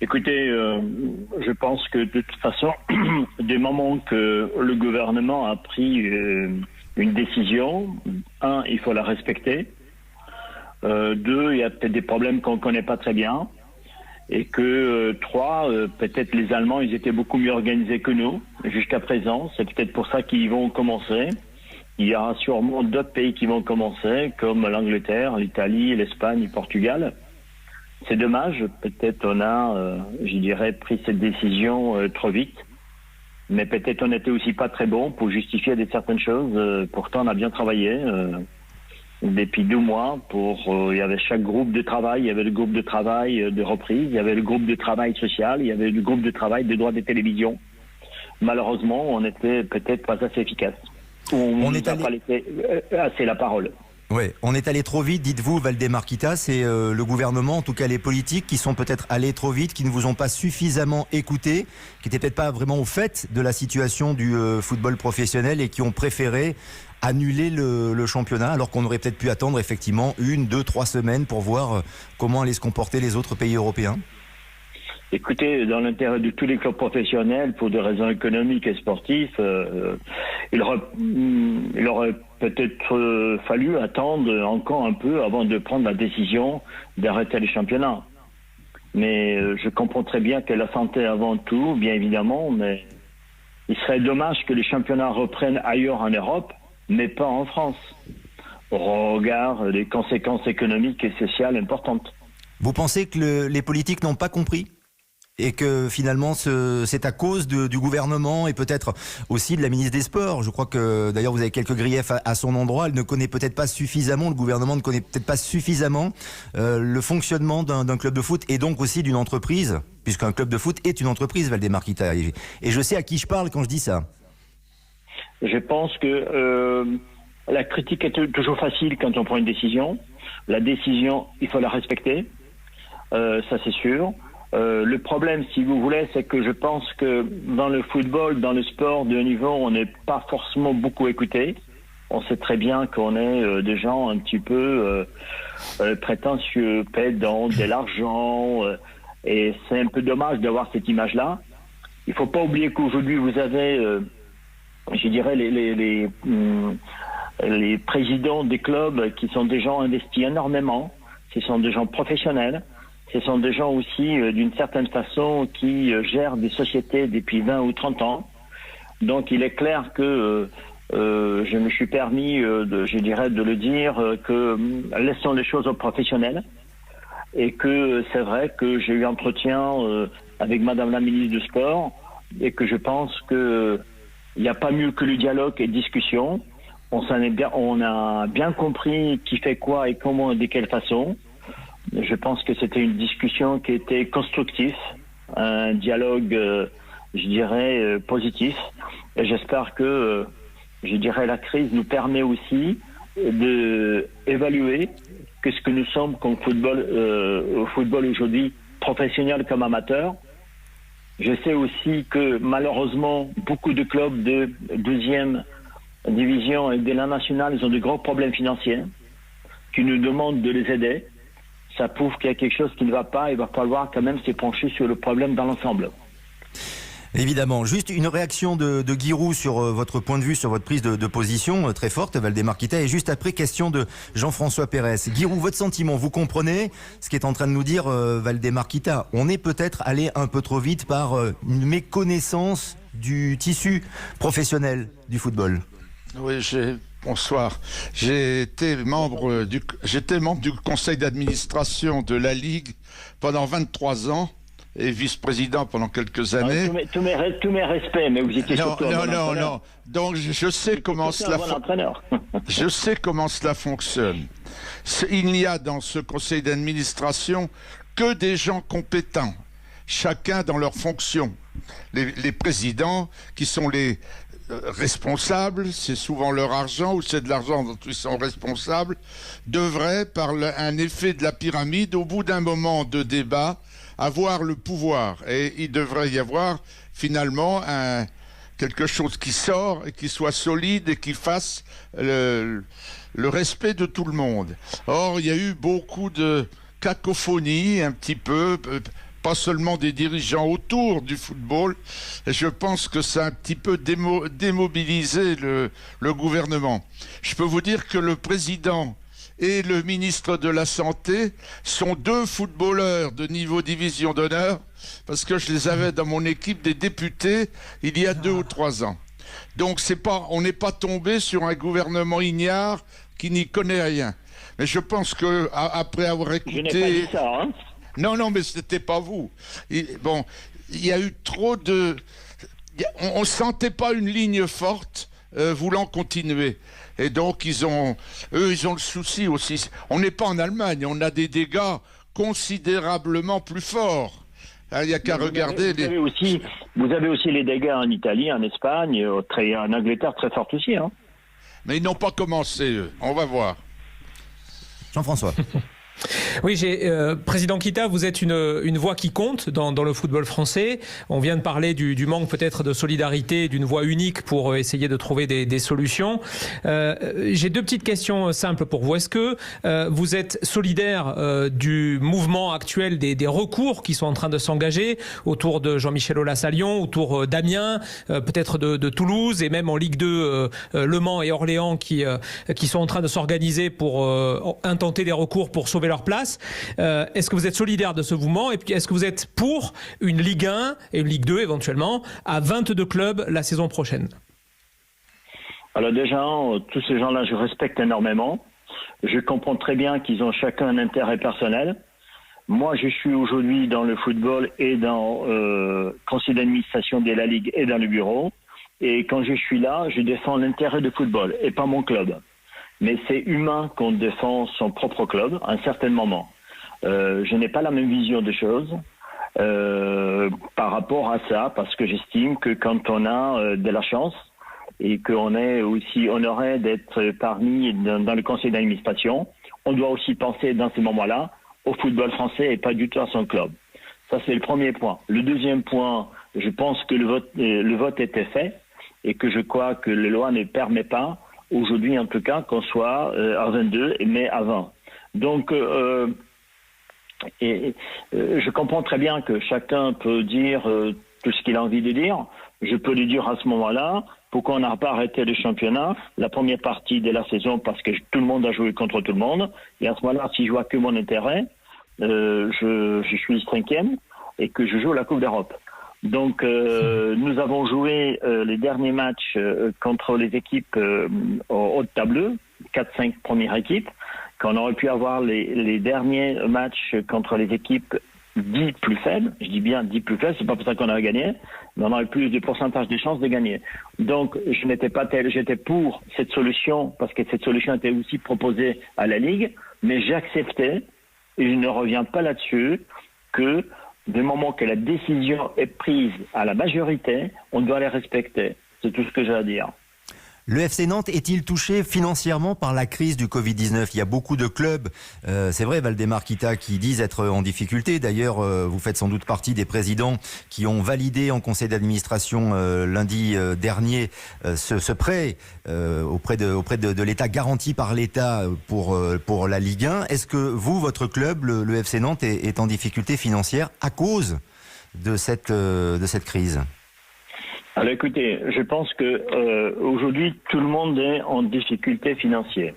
Écoutez, je pense que de toute façon, du moment que le gouvernement a pris une décision, il faut la respecter. Deux, il y a peut-être des problèmes qu'on ne connaît pas très bien. Et que trois, peut-être les Allemands, ils étaient beaucoup mieux organisés que nous jusqu'à présent. C'est peut-être pour ça qu'ils vont commencer. Il y aura sûrement d'autres pays qui vont commencer, comme l'Angleterre, l'Italie, l'Espagne, le Portugal. C'est dommage, peut-être on a, je dirais, pris cette décision trop vite. Mais peut-être on n'était aussi pas très bon pour justifier certaines choses. Pourtant, on a bien travaillé depuis 2 mois. Il y avait chaque groupe de travail. Il y avait le groupe de travail de reprise, il y avait le groupe de travail social, il y avait le groupe de travail des droits des télévisions. Malheureusement, on n'était peut-être pas assez efficace. On n'a pas laissé assez la parole. Oui, on est allé trop vite, dites-vous, Valdemarquita. C'est le gouvernement, en tout cas les politiques, qui sont peut-être allés trop vite, qui ne vous ont pas suffisamment écouté, qui n'étaient peut-être pas vraiment au fait de la situation du football professionnel et qui ont préféré annuler le championnat, alors qu'on aurait peut-être pu attendre effectivement 1, 2, 3 semaines pour voir comment allaient se comporter les autres pays européens. Écoutez, dans l'intérêt de tous les clubs professionnels, pour des raisons économiques et sportives, il aurait peut-être fallu attendre encore un peu avant de prendre la décision d'arrêter les championnats. Mais je comprends très bien que la santé avant tout, bien évidemment, mais il serait dommage que les championnats reprennent ailleurs en Europe, mais pas en France, au regard des conséquences économiques et sociales importantes. Vous pensez que les politiques n'ont pas compris ? Et que finalement c'est à cause du gouvernement et peut-être aussi de la ministre des Sports. Je crois que d'ailleurs vous avez quelques griefs à son endroit. Elle ne connaît peut-être pas suffisamment, le gouvernement ne connaît peut-être pas suffisamment le fonctionnement d'un club de foot et donc aussi d'une entreprise, puisqu'un club de foot est une entreprise, Valdemarquita. Et je sais à qui je parle quand je dis ça. Je pense que la critique est toujours facile quand on prend une décision. La décision, il faut la respecter, ça c'est sûr. Le problème, si vous voulez, c'est que je pense que dans le football, dans le sport de haut niveau, on n'est pas forcément beaucoup écouté. On sait très bien qu'on est des gens un petit peu prétentieux, pédants, de l'argent, et c'est un peu dommage d'avoir cette image-là. Il faut pas oublier qu'aujourd'hui, vous avez, je dirais, les présidents des clubs qui sont des gens investis énormément. Ce sont des gens professionnels. Ce sont des gens aussi, d'une certaine façon, qui gèrent des sociétés depuis 20 ou 30 ans. Donc il est clair que je me suis permis, je dirais, de le dire, que laissons les choses aux professionnels. Et que c'est vrai que j'ai eu entretien avec Madame la ministre du Sport et que je pense qu'il n'y a pas mieux que le dialogue et discussion. On a bien compris qui fait quoi et comment et de quelle façon. Je pense que c'était une discussion qui était constructive, un dialogue, je dirais, positif. Et j'espère que, je dirais, la crise nous permet aussi d'évaluer qu'est-ce que nous sommes comme football, au football aujourd'hui, professionnel comme amateur. Je sais aussi que malheureusement, beaucoup de clubs de deuxième division et de la nationale, ils ont de gros problèmes financiers qui nous demandent de les aider. Ça prouve qu'il y a quelque chose qui ne va pas. Il va falloir quand même se pencher sur le problème dans l'ensemble. Évidemment. Juste une réaction de Giroud sur votre point de vue, sur votre prise de position très forte, Valdemarquita. Et juste après, question de Jean-François Pérez. Giroud, votre sentiment, vous comprenez ce qu'est en train de nous dire Valdemarquita. On est peut-être allé un peu trop vite par une méconnaissance du tissu professionnel du football. Oui, bonsoir. J'étais membre du conseil d'administration de la Ligue pendant 23 ans et vice-président pendant quelques années. Tous mes respects, mais vous étiez surtout un bon entraîneur. Non. Donc je sais comment je sais comment cela fonctionne. Il n'y a dans ce conseil d'administration que des gens compétents, chacun dans leur fonction. Les présidents qui sont les responsables, c'est souvent leur argent ou c'est de l'argent dont ils sont responsables, devraient, par un effet de la pyramide, au bout d'un moment de débat, avoir le pouvoir. Et il devrait y avoir finalement quelque chose qui sort et qui soit solide et qui fasse le respect de tout le monde. Or, il y a eu beaucoup de cacophonie, un petit peu, pas seulement des dirigeants autour du football. Et je pense que ça a un petit peu démobilisé le gouvernement. Je peux vous dire que le président et le ministre de la Santé sont 2 footballeurs de niveau division d'honneur, parce que je les avais dans mon équipe des députés il y a 2 ou 3 ans. Donc on n'est pas tombé sur un gouvernement ignare qui n'y connaît rien. Mais je pense que après avoir écouté... Je n'ai pas dit ça, hein. Non, mais c'était pas vous. Il y a eu trop de... On sentait pas une ligne forte voulant continuer. Et donc, ils ont le souci aussi. On n'est pas en Allemagne, on a des dégâts considérablement plus forts. Il n'y a qu'à regarder... Vous avez aussi les dégâts en Italie, en Espagne, en Angleterre très fortes aussi. Hein. Mais ils n'ont pas commencé, eux. On va voir. Jean-François. Oui, Président Kita, vous êtes une voix qui compte dans le football français. On vient de parler du manque peut-être de solidarité, d'une voix unique pour essayer de trouver des solutions. J'ai 2 petites questions simples pour vous. Est-ce que vous êtes solidaire du mouvement actuel des recours qui sont en train de s'engager autour de Jean-Michel Aulas à Lyon, autour d'Amiens, peut-être de Toulouse et même en Ligue 2, Le Mans et Orléans qui sont en train de s'organiser pour intenter des recours pour sauver leur place. Est-ce que vous êtes solidaire de ce mouvement et puis est-ce que vous êtes pour une Ligue 1 et une Ligue 2 éventuellement à 22 clubs la saison prochaine? Alors déjà, tous ces gens-là, je respecte énormément. Je comprends très bien qu'ils ont chacun un intérêt personnel. Moi, je suis aujourd'hui dans le football et dans le conseil d'administration de la Ligue et dans le bureau. Et quand je suis là, je défends l'intérêt du football et pas mon club. Mais c'est humain qu'on défend son propre club à un certain moment. Je n'ai pas la même vision des choses par rapport à ça, parce que j'estime que quand on a de la chance et qu'on est aussi honoré d'être parmi dans le conseil d'administration, on doit aussi penser dans ces moments-là au football français et pas du tout à son club. Ça, c'est le premier point. Le deuxième point, je pense que le vote était fait et que je crois que la loi ne permet pas aujourd'hui, en tout cas, qu'on soit à 22, mais à 20. Donc, je comprends très bien que chacun peut dire tout ce qu'il a envie de dire. Je peux lui dire à ce moment-là, pourquoi on n'a pas arrêté le championnat, la première partie de la saison, parce que tout le monde a joué contre tout le monde. Et à ce moment-là, si je vois que mon intérêt, je suis 5e et que je joue la Coupe d'Europe. Donc, nous avons joué les derniers matchs contre les équipes au haut de tableau, 4-5 premières équipes, qu'on aurait pu avoir les derniers matchs contre les équipes dites plus faibles. Je dis bien dites plus faibles, c'est pas pour ça qu'on a gagné, mais on aurait plus de pourcentage de chances de gagner. Donc, je n'étais pas j'étais pour cette solution, parce que cette solution était aussi proposée à la Ligue, mais j'ai accepté, et je ne reviens pas là-dessus, que du moment que la décision est prise à la majorité, on doit les respecter. C'est tout ce que j'ai à dire. Le FC Nantes est-il touché financièrement par la crise du Covid-19 ? Il y a beaucoup de clubs, c'est vrai Valdemar Kita, qui disent être en difficulté. D'ailleurs, vous faites sans doute partie des présidents qui ont validé en conseil d'administration lundi dernier ce prêt auprès de l'État, garanti par l'État pour la Ligue 1. Est-ce que vous, votre club, le FC Nantes, est en difficulté financière à cause de cette crise ? Alors écoutez, je pense que aujourd'hui tout le monde est en difficulté financière.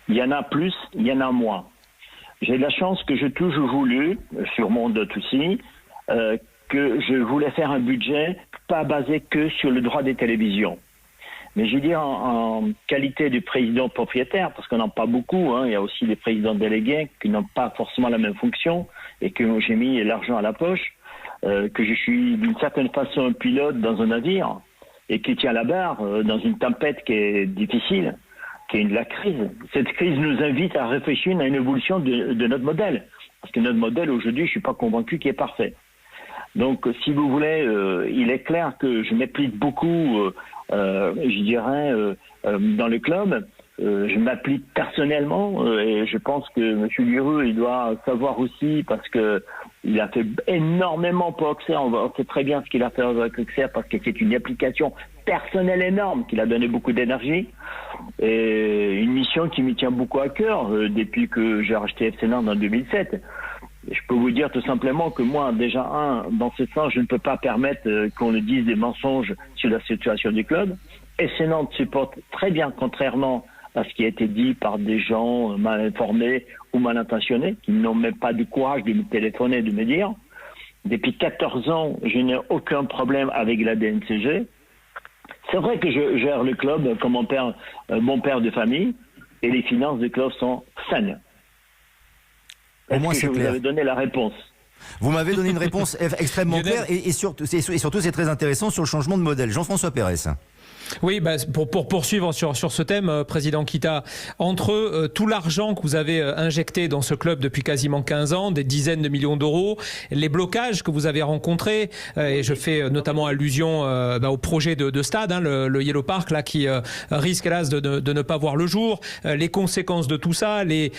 Il y en a plus, il y en a moins. J'ai de la chance que j'ai toujours voulu, sur mon dot aussi, que je voulais faire un budget pas basé que sur le droit des télévisions. Mais je dis en qualité de président propriétaire, parce qu'on n'en a pas beaucoup, hein, il y a aussi des présidents délégués qui n'ont pas forcément la même fonction et que j'ai mis l'argent à la poche. Que je suis d'une certaine façon un pilote dans un navire et qui tient la barre dans une tempête qui est difficile, qui est la crise. Cette crise nous invite à réfléchir à une évolution de notre modèle. Parce que notre modèle aujourd'hui, je ne suis pas convaincu qu'il est parfait. Donc, si vous voulez, il est clair que je m'applique beaucoup, je dirais, dans le club. Je m'applique personnellement et je pense que M. Giroud, il doit savoir aussi parce que il a fait énormément pour Auxerre. On sait très bien ce qu'il a fait avec Auxerre parce que c'est une application personnelle énorme qu'il a donné beaucoup d'énergie et une mission qui me tient beaucoup à cœur depuis que j'ai racheté FC Nantes en 2007. Je peux vous dire tout simplement que moi, déjà, dans ce sens, je ne peux pas permettre qu'on le dise des mensonges sur la situation du club. FC Nantes supporte très bien, contrairement à ce qui a été dit par des gens mal informés ou mal intentionnés, qui n'ont même pas du courage de me téléphoner et de me dire. Depuis 14 ans, je n'ai aucun problème avec la DNCG. C'est vrai que je gère le club comme mon père de famille, et les finances du club sont saines. Au moins, c'est clair. Je vous avais donné la réponse. Vous m'avez donné une réponse extrêmement claire et surtout, c'est très intéressant sur le changement de modèle. Jean-François Pérez. Oui, pour poursuivre sur ce thème, Président Kita, entre tout l'argent que vous avez injecté dans ce club depuis quasiment 15 ans, des dizaines de millions d'euros, les blocages que vous avez rencontrés, et je fais notamment allusion au projet de stade, le Yellow Park, là, qui risque hélas de ne pas voir le jour, les conséquences de tout ça, les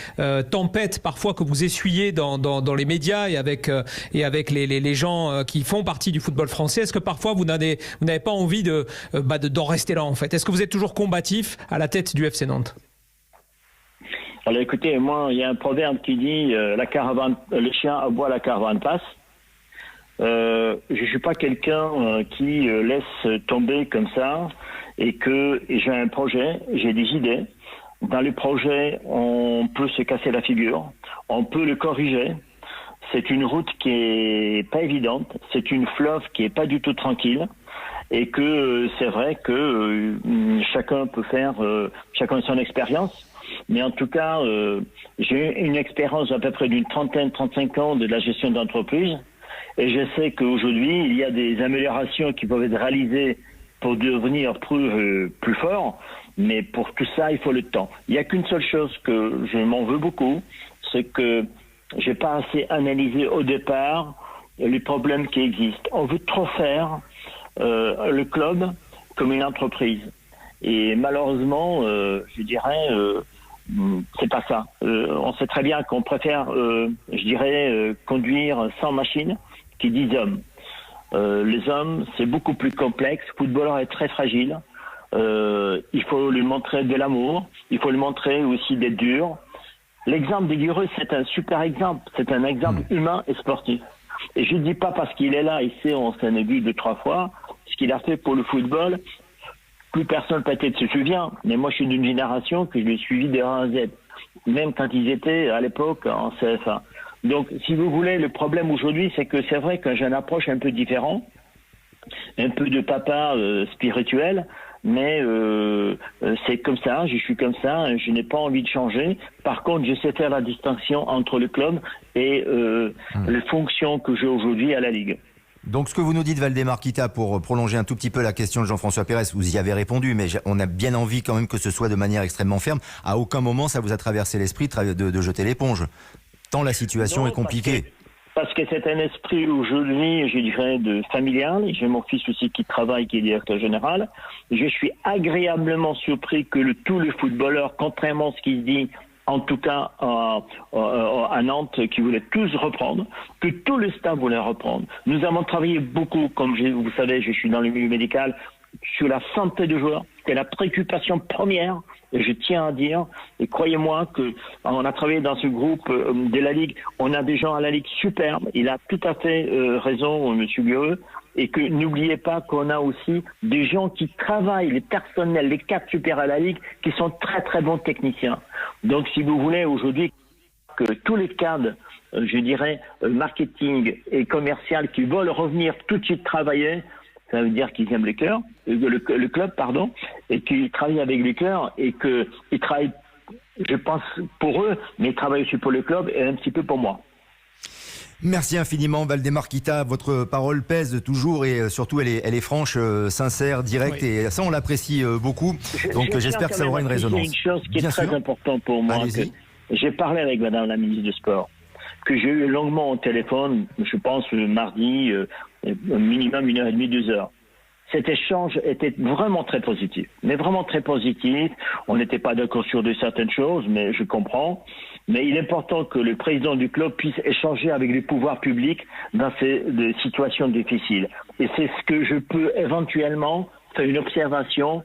tempêtes parfois que vous essuyez dans les médias et avec les gens qui font partie du football français. Est-ce que parfois vous n'avez pas envie d'en rester là, en fait? Est-ce que vous êtes toujours combatif à la tête du FC Nantes? Alors écoutez, moi, il y a un proverbe qui dit le chien aboie, la caravane passe. Je ne suis pas quelqu'un qui laisse tomber comme ça et j'ai un projet, j'ai des idées. Dans le projet, on peut se casser la figure, on peut le corriger. C'est une route qui est pas évidente, c'est une fleuve qui est pas du tout tranquille. Et que c'est vrai que chacun peut faire chacun son expérience, mais en tout cas j'ai une expérience à peu près d'une 35 ans de la gestion d'entreprise, et je sais qu'aujourd'hui il y a des améliorations qui peuvent être réalisées pour devenir plus fort, mais pour tout ça il faut le temps. Il n'y a qu'une seule chose que je m'en veux beaucoup, c'est que j'ai pas assez analysé au départ les problèmes qui existent. On veut trop faire le club comme une entreprise, et malheureusement je dirais c'est pas ça. On sait très bien qu'on préfère conduire 100 machines que 10 hommes. Les hommes, c'est beaucoup plus complexe. Le footballeur est très fragile, il faut lui montrer de l'amour, il faut lui montrer aussi d'être dur. L'exemple des Guerreux, c'est un super exemple, c'est un exemple humain et sportif. Et je ne dis pas parce qu'il est là, ici, on s'en est vu 2-3 fois, ce qu'il a fait pour le football, plus personne peut-être se souvient, mais moi je suis d'une génération que je l'ai suivi de A à Z, même quand ils étaient à l'époque en CFA. Donc si vous voulez, le problème aujourd'hui, c'est que c'est vrai que j'ai une approche un peu différente, un peu de papa spirituel, mais c'est comme ça, je suis comme ça, je n'ai pas envie de changer. Par contre, je sais faire la distinction entre le club et les fonctions que j'ai aujourd'hui à la Ligue. Donc ce que vous nous dites, Waldemar Kita, pour prolonger un tout petit peu la question de Jean-François Pérez, vous y avez répondu, mais on a bien envie quand même que ce soit de manière extrêmement ferme. À aucun moment ça vous a traversé l'esprit de jeter l'éponge, tant la situation est compliquée. Parce que c'est un esprit aujourd'hui, je dirais, de familial. J'ai mon fils aussi qui travaille, qui est directeur général. Je suis agréablement surpris que tous les footballeurs, contrairement à ce qui se dit, en tout cas à Nantes, qui voulaient tous reprendre, que tout le staff voulait reprendre. Nous avons travaillé beaucoup, comme vous savez, je suis dans le milieu médical, sur la santé des joueurs. C'est la préoccupation première, et je tiens à dire, et croyez-moi que on a travaillé dans ce groupe de la Ligue, on a des gens à la Ligue superbes, il a tout à fait raison, M. Guerreux, et que n'oubliez pas qu'on a aussi des gens qui travaillent, les personnels, les cadres supérieurs à la Ligue, qui sont très très bons techniciens. Donc si vous voulez aujourd'hui que tous les cadres, je dirais, marketing et commercial qui veulent revenir tout de suite travailler, ça veut dire qu'ils aiment le club, et qu'ils travaillent avec le cœur, et qu'ils travaillent, je pense, pour eux, mais ils travaillent aussi pour le club et un petit peu pour moi. Merci infiniment, Waldemar Kita. Votre parole pèse toujours, et surtout elle est franche, sincère, directe, et ça on l'apprécie beaucoup. Donc j'espère que ça aura une résonance. Une chose qui est très importante pour moi. J'ai parlé avec Madame la ministre du Sport, que j'ai eu longuement au téléphone, je pense mardi, minimum 1h30, 2 heures. Cet échange était vraiment très positif, mais vraiment très positif. On n'était pas d'accord sur certaines choses, mais je comprends. Mais il est important que le président du club puisse échanger avec les pouvoirs publics dans ces situations difficiles. Et c'est ce que je peux éventuellement faire une observation,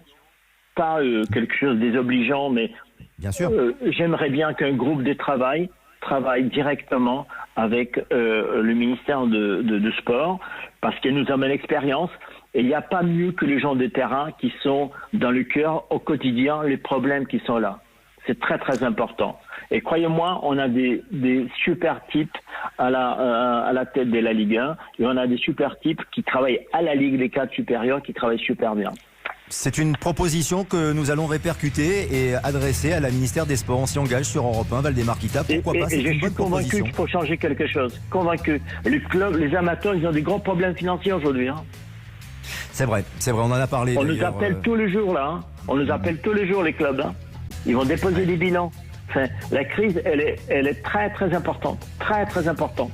pas quelque chose de désobligeant, mais bien sûr. J'aimerais bien qu'un groupe de travail travaille directement avec le ministère de Sport parce qu'elle nous amène l'expérience. Et il n'y a pas mieux que les gens de terrain qui sont dans le cœur au quotidien, les problèmes qui sont là. C'est très très important. Et croyez-moi, on a des super types à la tête de la Ligue 1 et on a des super types qui travaillent à la Ligue des cadres supérieurs qui travaillent super bien. C'est une proposition que nous allons répercuter et adresser à la ministère des Sports. On s'y engage sur Europe 1, Valdemar Kita. Pourquoi pas, c'est une bonne proposition. Je suis convaincu qu'il faut changer quelque chose. Convaincu. Les clubs, les amateurs, ils ont des gros problèmes financiers aujourd'hui. C'est vrai, on en a parlé. On nous appelle tous les jours là. On nous appelle tous les jours les clubs. Ils vont déposer des bilans. Enfin, la crise, elle est très très importante. Très très importante.